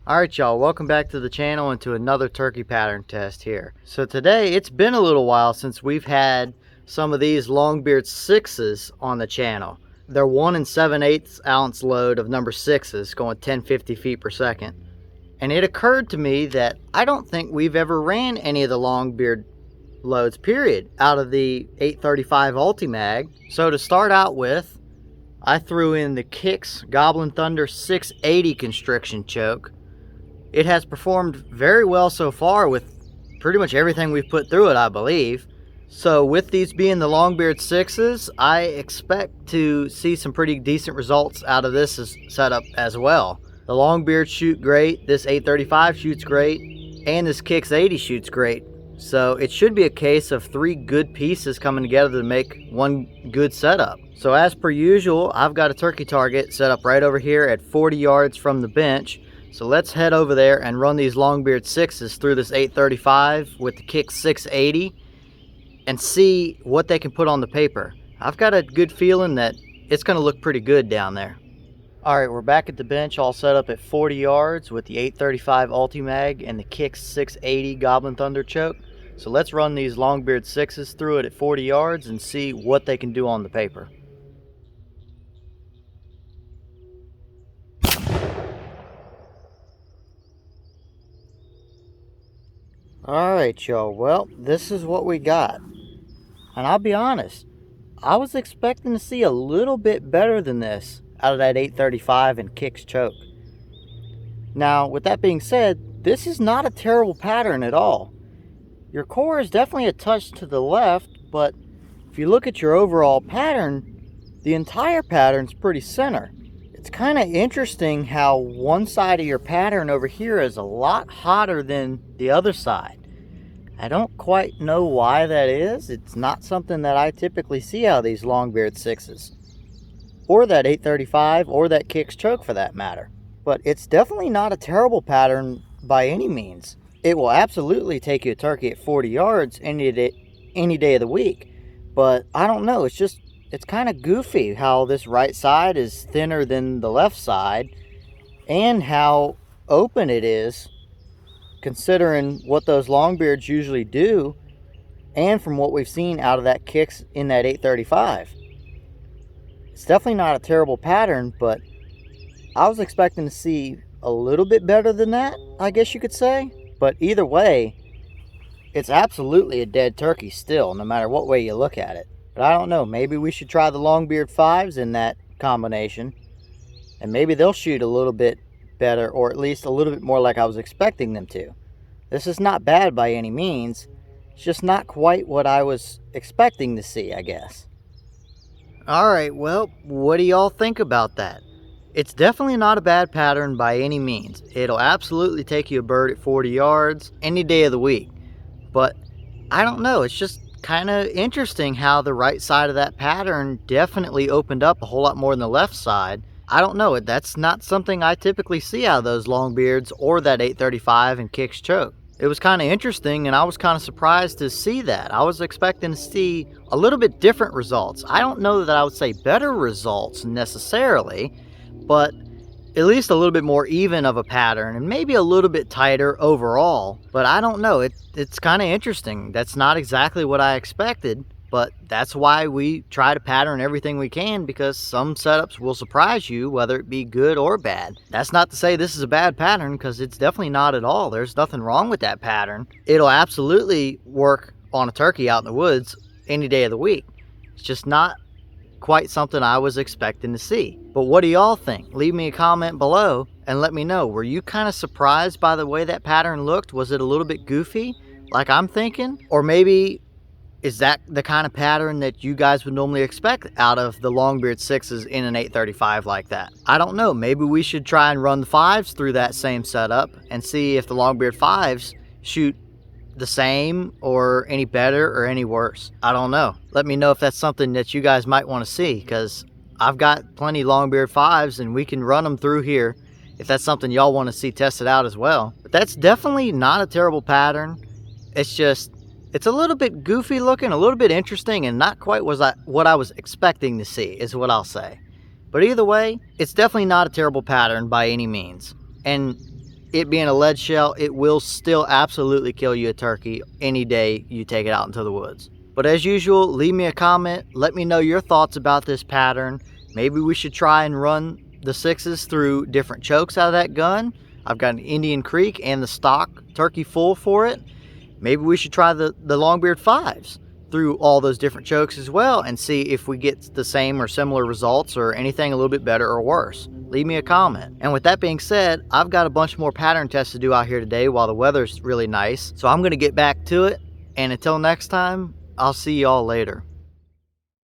Alright y'all, welcome back to the channel and to another turkey pattern test here. So today, it's been a little while since we've had some of these Longbeard 6s on the channel. They're 1 7/8 ounce load of number 6s going 1050 feet per second. And it occurred to me that I don't think we've ever ran any of the Longbeard loads, period, out of the 835 Ulti-Mag. So to start out with, I threw in the Kicks Gobblin Thunder 680 constriction choke. It has performed very well so far with pretty much everything we've put through it, I believe. So with these being the Longbeard 6s, I expect to see some pretty decent results out of this setup as well. The Longbeard shoot great, this 835 shoots great, and this Kicks 80 shoots great. So it should be a case of 3 good pieces coming together to make one good setup. So as per usual, I've got a turkey target set up right over here at 40 yards from the bench. So let's head over there and run these Longbeard 6s through this 835 with the Kicks 680 and see what they can put on the paper. I've got a good feeling that it's going to look pretty good down there. Alright, we're back at the bench all set up at 40 yards with the 835 Ulti-Mag and the Kicks 680 Gobblin Thunder choke. So let's run these Longbeard 6s through it at 40 yards and see what they can do on the paper. Alright y'all, well, this is what we got. And I'll be honest, I was expecting to see a little bit better than this out of that 835 and Kicks choke. Now, with that being said, this is not a terrible pattern at all. Your core is definitely a touch to the left, but if you look at your overall pattern, the entire pattern's pretty center. It's kind of interesting how one side of your pattern over here is a lot hotter than the other side. I don't quite know why that is. It's not something that I typically see out of these Longbeard 6s. Or that 835 or that Kicks choke for that matter. But it's definitely not a terrible pattern by any means. It will absolutely take you a turkey at 40 yards any day of the week. But I don't know, it's kind of goofy how this right side is thinner than the left side and how open it is considering what those Longbeards usually do and from what we've seen out of that Kicks in that 835. It's definitely not a terrible pattern, but I was expecting to see a little bit better than that, I guess you could say. But either way, it's absolutely a dead turkey still, no matter what way you look at it. But I don't know, maybe we should try the Longbeard 5s in that combination. And maybe they'll shoot a little bit better, or at least a little bit more like I was expecting them to. This is not bad by any means. It's just not quite what I was expecting to see, I guess. Alright, well, what do y'all think about that? It's definitely not a bad pattern by any means. It'll absolutely take you a bird at 40 yards any day of the week. But I don't know, it's just kind of interesting how the right side of that pattern definitely opened up a whole lot more than the left side. I don't know, that's not something I typically see out of those Longbeards or that 835 and Kicks choke. It was kind of interesting and I was kind of surprised to see that. I was expecting to see a little bit different results. I don't know that I would say better results necessarily, but at least a little bit more even of a pattern and maybe a little bit tighter overall. But I don't know, it's kind of interesting. That's not exactly what I expected, but that's why we try to pattern everything we can, because some setups will surprise you, whether it be good or bad. That's not to say this is a bad pattern, because it's definitely not at all. There's nothing wrong with that pattern. It'll absolutely work on a turkey out in the woods any day of the week. It's just not quite something I was expecting to see. But what do y'all think? Leave me a comment below and let me know. Were you kind of surprised by the way that pattern looked? Was it a little bit goofy like I'm thinking? Or maybe is that the kind of pattern that you guys would normally expect out of the Longbeard 6s in an 835 like that? I don't know. Maybe we should try and run the 5s through that same setup and see if the Longbeard 5s shoot the same or any better or any worse. I don't know. Let me know if that's something that you guys might want to see, because I've got plenty Longbeard 5s and we can run them through here if that's something y'all want to see tested out as well. But that's definitely not a terrible pattern. It's a little bit goofy looking, a little bit interesting, and not quite what I was expecting to see, is what I'll say. But either way, it's definitely not a terrible pattern by any means. And it being a lead shell, it will still absolutely kill you a turkey any day you take it out into the woods. But as usual, leave me a comment. Let me know your thoughts about this pattern. Maybe we should try and run the 6s through different chokes out of that gun. I've got an Indian Creek and the stock turkey full for it. Maybe we should try the Longbeard 5s through all those different chokes as well and see if we get the same or similar results or anything a little bit better or worse. Leave me a comment. And with that being said, I've got a bunch more pattern tests to do out here today while the weather's really nice. So I'm going to get back to it. And until next time, I'll see y'all later.